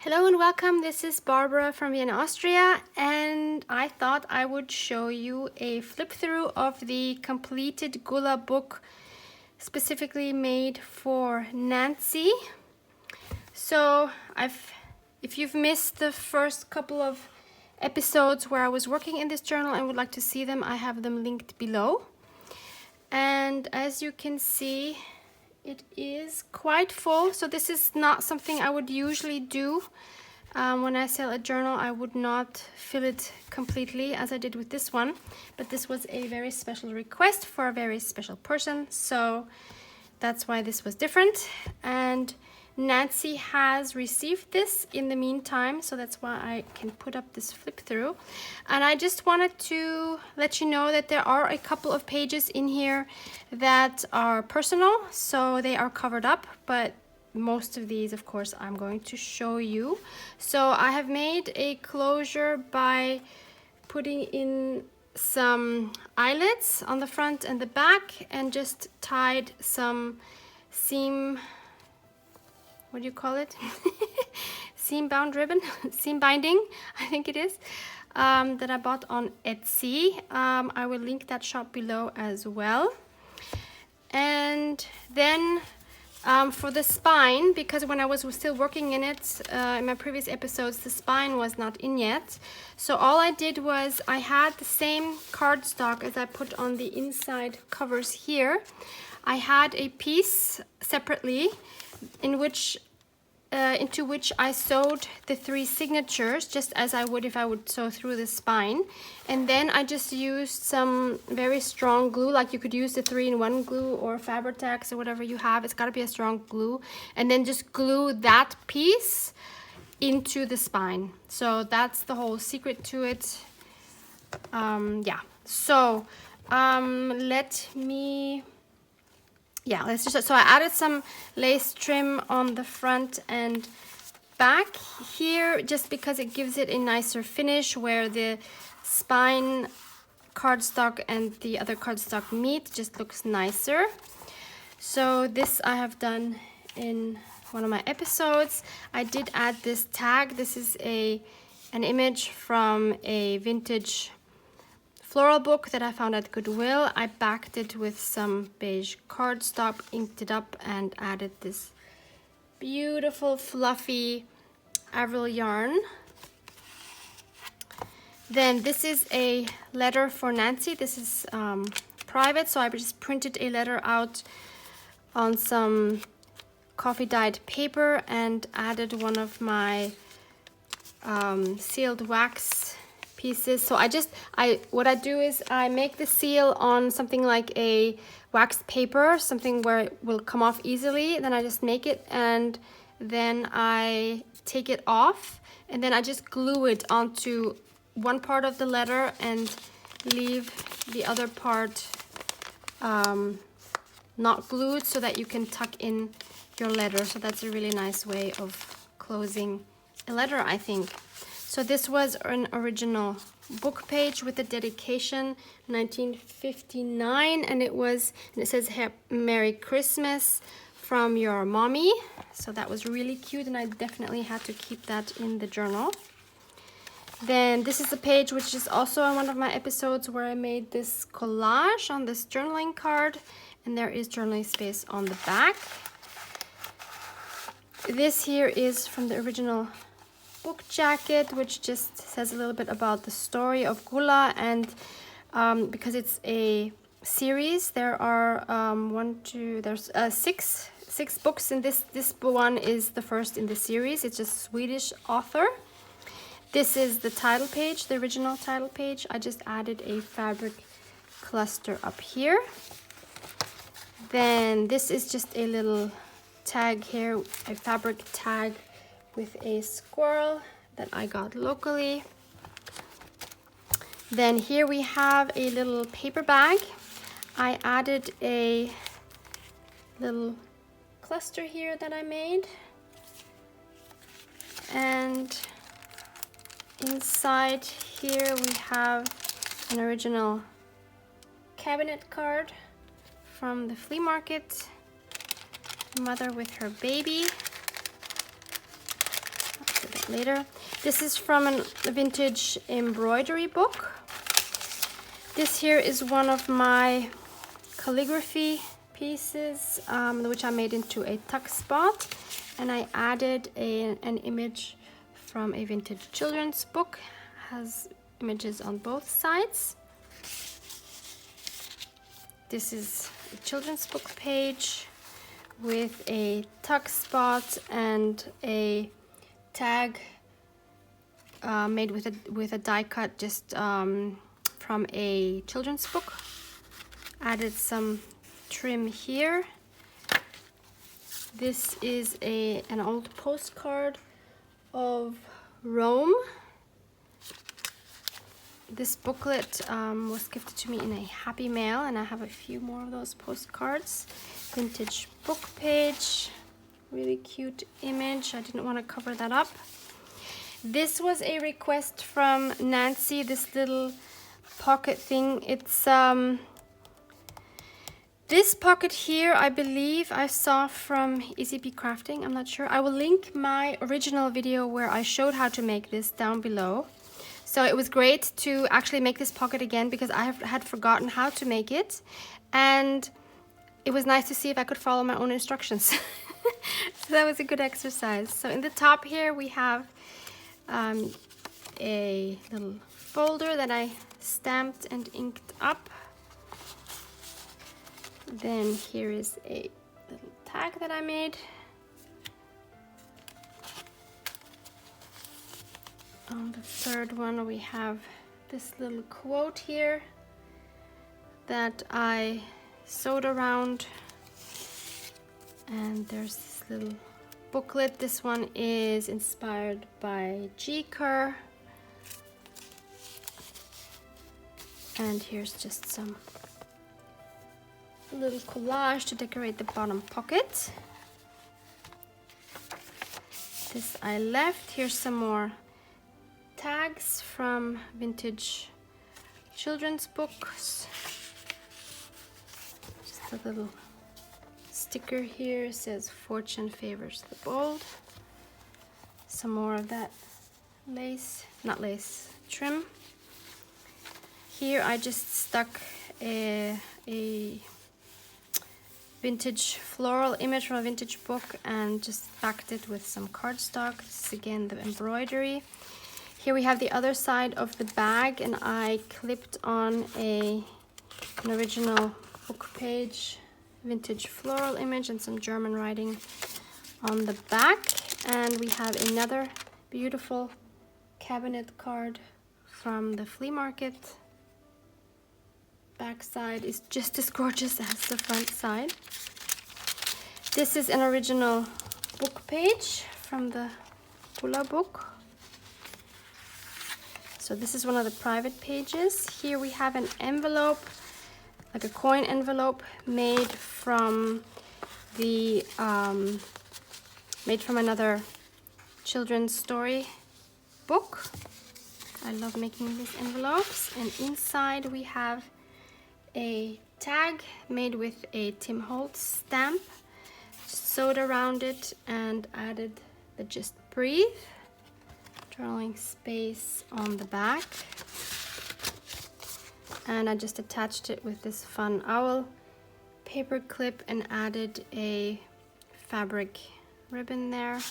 Hello and welcome. This is Barbara from Vienna, Austria, and I thought I would show you a flip through of the completed Gulla book specifically made for Nancy. So if you've missed the first couple of episodes where I was working in this journal and would like to see them, I have them linked below. And as you can see, it is quite full, so this is not something I would usually do. When I sell a journal, I would not fill it completely as I did with this one, but this was a very special request for a very special person, so that's why this was different. And Nancy has received this in the meantime, so that's why I can put up this flip through. And I just wanted to let you know that there are a couple of pages in here that are personal, so they are covered up, but most of these, of course, I'm going to show you. So I have made a closure by putting in some eyelets on the front and the back and just tied some seam, what do you call it? Seam bound ribbon, seam binding, I think it is, that I bought on Etsy. I will link that shop below as well. And then for the spine, because when I was still working in it, in my previous episodes, the spine was not in yet. So all I did was I had the same cardstock as I put on the inside covers here. I had a piece separately into which I sewed the 3 signatures, just as I would if I would sew through the spine. And then I just used some very strong glue, like you could use the 3-in-1 glue or Fabri-Tac or whatever you have. It's got to be a strong glue. And then just glue that piece into the spine. So that's the whole secret to it. Yeah. So let's just, so I added some lace trim on the front and back here, just because it gives it a nicer finish where the spine cardstock and the other cardstock meet, just looks nicer. So this I have done in one of my episodes. I did add this tag. This is an image from a vintage floral book that I found at Goodwill. I backed it with some beige cardstock, inked it up, and added this beautiful fluffy Avril yarn. Then this is a letter for Nancy. This is private, so I just printed a letter out on some coffee dyed paper and added one of my sealed wax pieces. So what I do is I make the seal on something like a waxed paper, something where it will come off easily. Then I just make it and then I take it off and then I just glue it onto one part of the letter and leave the other part not glued, so that you can tuck in your letter. So that's a really nice way of closing a letter, I think. So this was an original book page with a dedication, 1959, and it says Merry Christmas from your mommy. So that was really cute, and I definitely had to keep that in the journal. Then this is a page which is also on one of my episodes where I made this collage on this journaling card, and there is journaling space on the back. This here is from the original book jacket, which just says a little bit about the story of Gulla, and because it's a series, there are there's six books, and this one is the first in the series. It's a Swedish author. This is the title page, the original title page. I just added a fabric cluster up here. Then this is just a little tag here, a fabric tag with a squirrel that I got locally. Then here we have a little paper bag. I added a little cluster here that I made, and inside here we have an original cabinet card from the flea market, mother with her baby. later. This is from a vintage embroidery book. This here is one of my calligraphy pieces, which I made into a tuck spot, and I added an image from a vintage children's book. Has images on both sides. This is a children's book page with a tuck spot and a tag made with a die cut just from a children's book. Added some trim here. This is an old postcard of Rome. This booklet was gifted to me in a happy mail, and I have a few more of those postcards. Vintage book page, really cute image. I didn't want to cover that up. This was a request from Nancy, this little pocket thing. It's this pocket here, I believe I saw from ECP Crafting. I'm not sure. I will link my original video where I showed how to make this down below. So it was great to actually make this pocket again because I had forgotten how to make it, and it was nice to see if I could follow my own instructions. So that was a good exercise. So in the top here we have a little folder that I stamped and inked up. Then here is a little tag that I made. On the third one we have this little quote here that I sewed around, and there's this little booklet. This one is inspired by G. Kerr, and here's just some little collage to decorate the bottom pocket. This I left. Here's some more tags from vintage children's books. Just a little sticker here, says fortune favors the bold. Some more of that lace, not lace, trim. Here I just stuck a vintage floral image from a vintage book and just backed it with some cardstock. This is again the embroidery. Here we have the other side of the bag, and I clipped on an original book page, vintage floral image, and some German writing on the back. And we have another beautiful cabinet card from the flea market. Back side is just as gorgeous as the front side. This is an original book page from the Gulla book. So this is one of the private pages. Here we have an envelope, like a coin envelope, made from another children's story book. I love making these envelopes. And inside we have a tag made with a Tim Holtz stamp, sewed around it and added the Just Breathe drawing space on the back. And I just attached it with this fun owl paper clip and added a fabric ribbon there.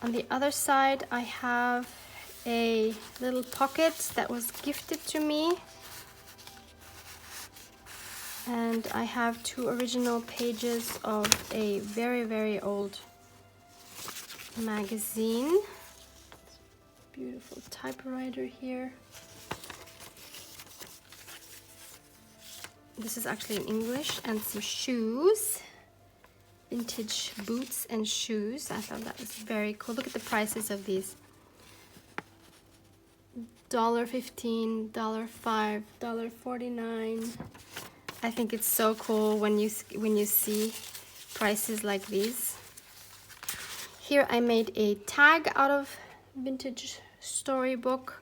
On the other side I have a little pocket that was gifted to me, and I have two original pages of a very, very old magazine. Beautiful typewriter here. This is actually in English, and some shoes, vintage boots and shoes. I thought that was very cool. Look at the prices of these. $1.15, $5, $49. I think it's so cool when you see prices like these. Here I made a tag out of vintage storybook,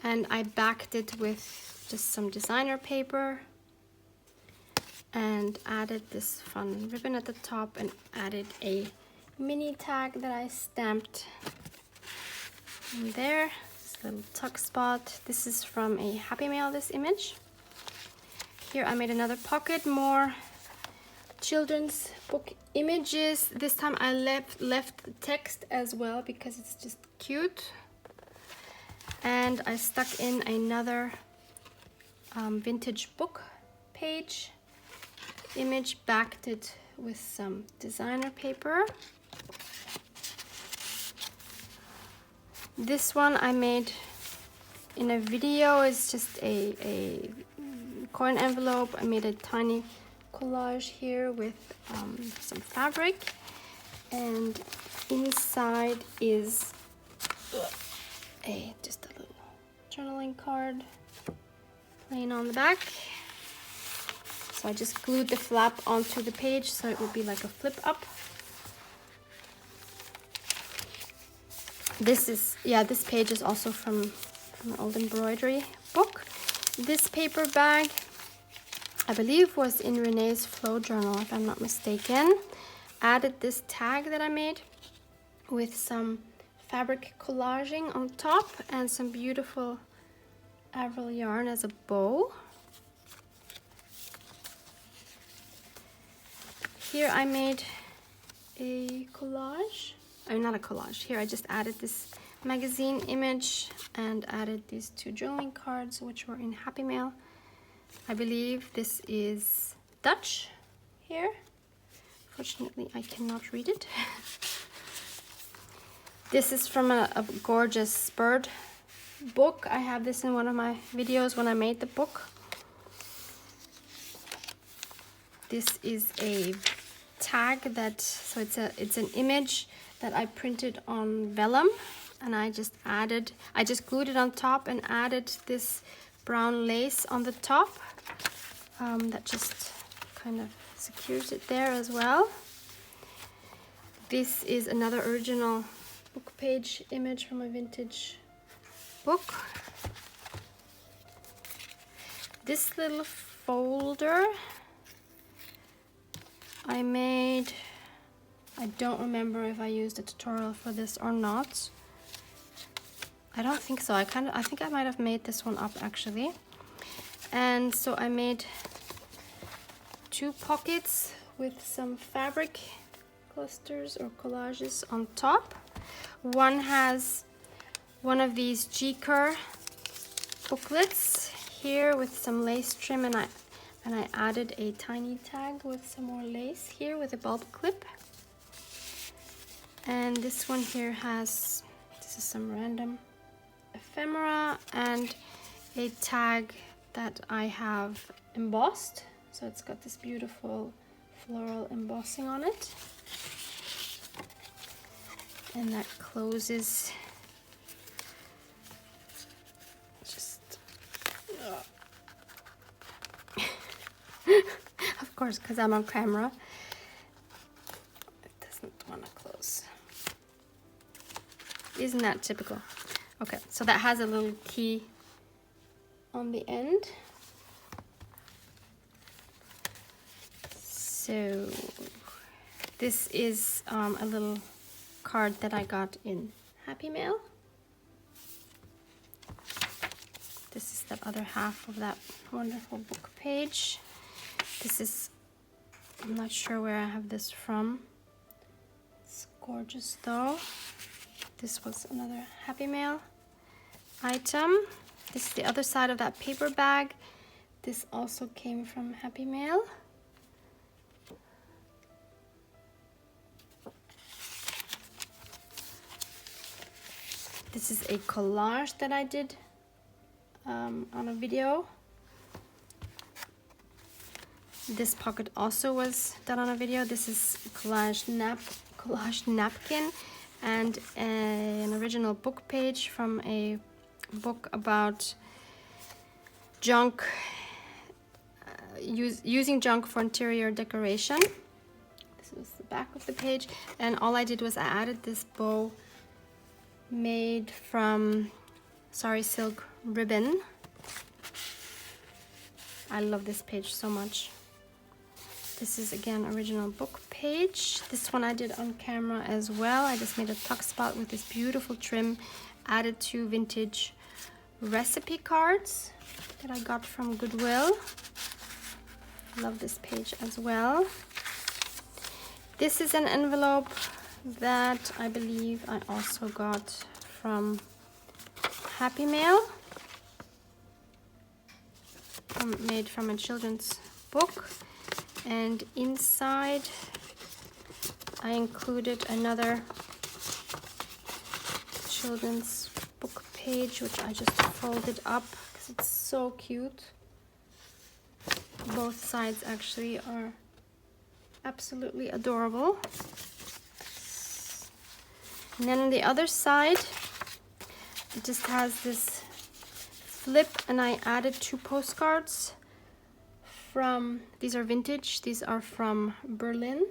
and I backed it with just some designer paper and added this fun ribbon at the top and added a mini tag that I stamped And there, this little tuck spot. This is from a Happy Mail, this image. Here I made another pocket, more children's book images. This time I left the text as well because it's just cute. And I stuck in another vintage book page image, backed it with some designer paper. This one I made in a video. It's just a coin envelope. I made a tiny collage here with some fabric, and inside is just a little journaling card plain on the back. So I just glued the flap onto the page so it would be like a flip up. This page is also from an old embroidery book. This paper bag, I believe, was in Renee's flow journal, if I'm not mistaken. Added this tag that I made with some fabric collaging on top and some beautiful Avril yarn as a bow. Here I made a collage. Not a collage. Here I just added this magazine image and added these two journaling cards, which were in Happy Mail. I believe this is Dutch here. Fortunately, I cannot read it. This is from a gorgeous bird book. I have this in one of my videos when I made the book. This is a tag so it's an image that I printed on vellum, and I just glued it on top and added this brown lace on the top that just kind of secures it there as well. This is another original book page image from a vintage book. This little folder I made, I don't remember if I used a tutorial for this or not. I don't think so. I think I might have made this one up actually. And so I made two pockets with some fabric clusters or collages on top. One has one of these G-Cur booklets here with some lace trim, and I added a tiny tag with some more lace here with a bulb clip. And this one here has, this is some random ephemera and a tag that I have embossed. So it's got this beautiful floral embossing on it. And that closes just, of course, because I'm on camera. It doesn't want to close. Isn't that typical? Okay, so that has a little key on the end. So this is a little card that I got in Happy Mail. This is the other half of that wonderful book page. This is, I'm not sure where I have this from. It's gorgeous though. This was another Happy Mail item. This is the other side of that paper bag. This also came from Happy Mail. This is a collage that I did on a video. This pocket also was done on a video. This is a collage napkin and an original book page from a book about junk, using junk for interior decoration. This was the back of the page, and all I did was I added this bow made from sari silk ribbon. I love this page so much. This is again original book page. This one I did on camera as well. I just made a tuck spot with this beautiful trim, added 2 vintage recipe cards that I got from Goodwill. Love this page as well. This is an envelope that I believe I also got from Happy Mail, made from a children's book, and inside I included another children's book page, which I just folded up because it's so cute. Both sides actually are absolutely adorable. And then on the other side, it just has this flip, and I added 2 postcards from, these are vintage, these are from Berlin,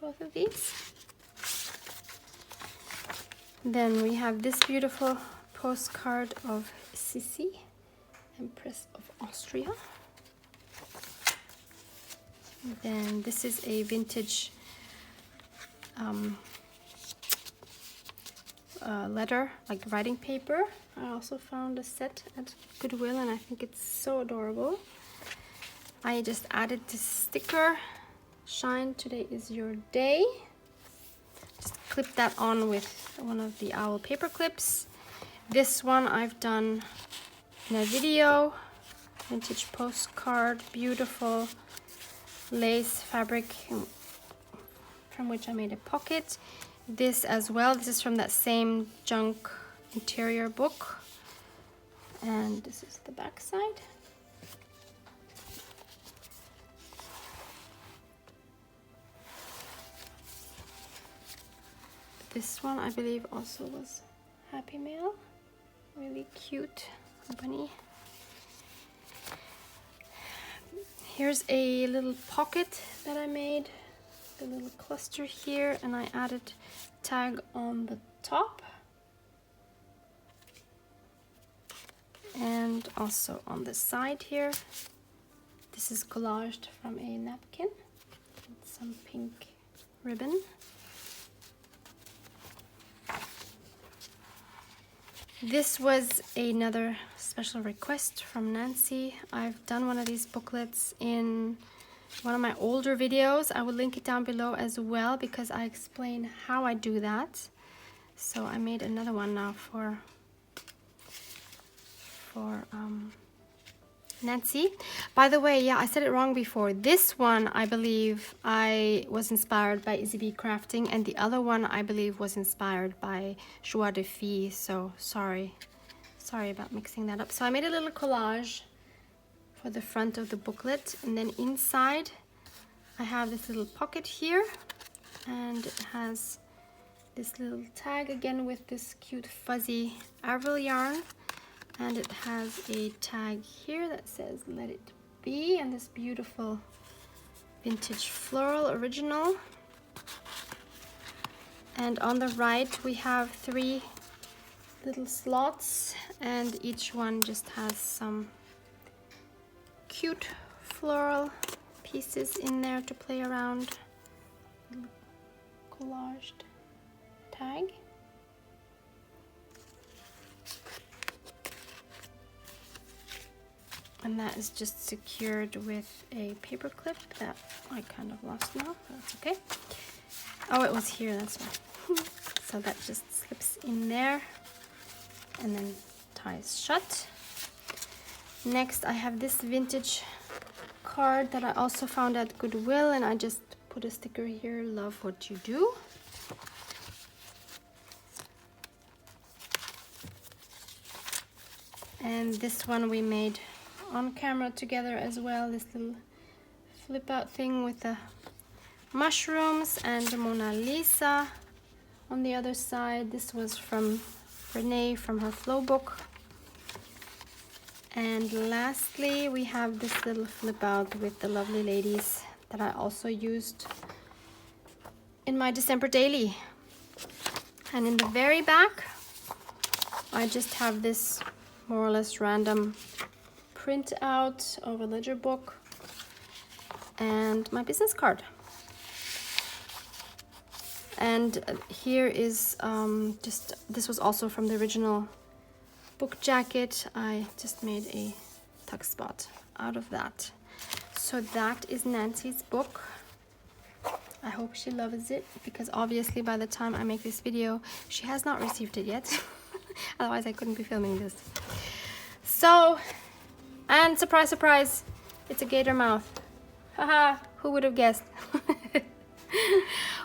both of these. Then we have this beautiful postcard of Sissi, Empress of Austria. Then this is a vintage letter, like writing paper. I also found a set at Goodwill, and I think it's so adorable. I just added this sticker, "Shine, today is your day." Just clip that on with one of the owl paper clips. This one I've done in a video. Vintage postcard, beautiful lace fabric from which I made a pocket. This as well, this is from that same junk interior book, and this is the back side. This one I believe also was Happy Mail. Really cute bunny. Here's a little pocket that I made, a little cluster here, and I added tag on the top and also on the side here. This is collaged from a napkin with some pink ribbon. This was another special request from Nancy. I've done one of these booklets in one of my older videos. I will link it down below as well because I explain how I do that. So I made another one now for Nancy. By the way, yeah, I said it wrong before. This one, I believe, I was inspired by Izzy Bee Crafting, and the other one, I believe, was inspired by Joie de Fille. So sorry about mixing that up. So I made a little collage for the front of the booklet, and then inside I have this little pocket here, and it has this little tag again with this cute fuzzy Arvel yarn. And it has a tag here that says "Let It Be," and this beautiful vintage floral original. And on the right we have 3 little slots, and each one just has some cute floral pieces in there to play around. Collaged tag. And that is just secured with a paper clip that I kind of lost now, but that's okay. Oh, it was here, that's why. So that just slips in there and then ties shut. Next I have this vintage card that I also found at Goodwill, and I just put a sticker here, "Love what you do." And this one we made on camera together as well, this little flip out thing with the mushrooms and the Mona Lisa on the other side. This was from Renee from her flow book. And lastly we have this little flip out with the lovely ladies that I also used in my December daily. And in the very back I just have this more or less random print out of a ledger book and my business card. And here is this was also from the original book jacket. I just made a tuck spot out of that. So that is Nancy's book. I hope she loves it, because obviously by the time I make this video, she has not received it yet. Otherwise I couldn't be filming this. So, and surprise, surprise, it's a gator mouth. Haha, who would have guessed?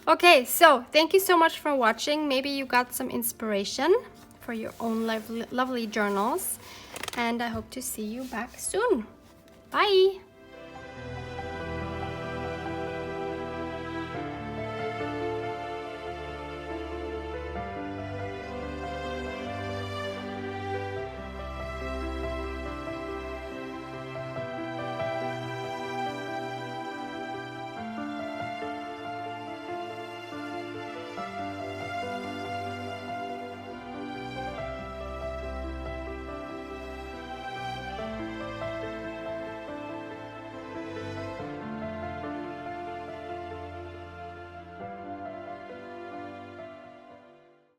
Okay, so thank you so much for watching. Maybe you got some inspiration for your own lovely journals. And I hope to see you back soon. Bye!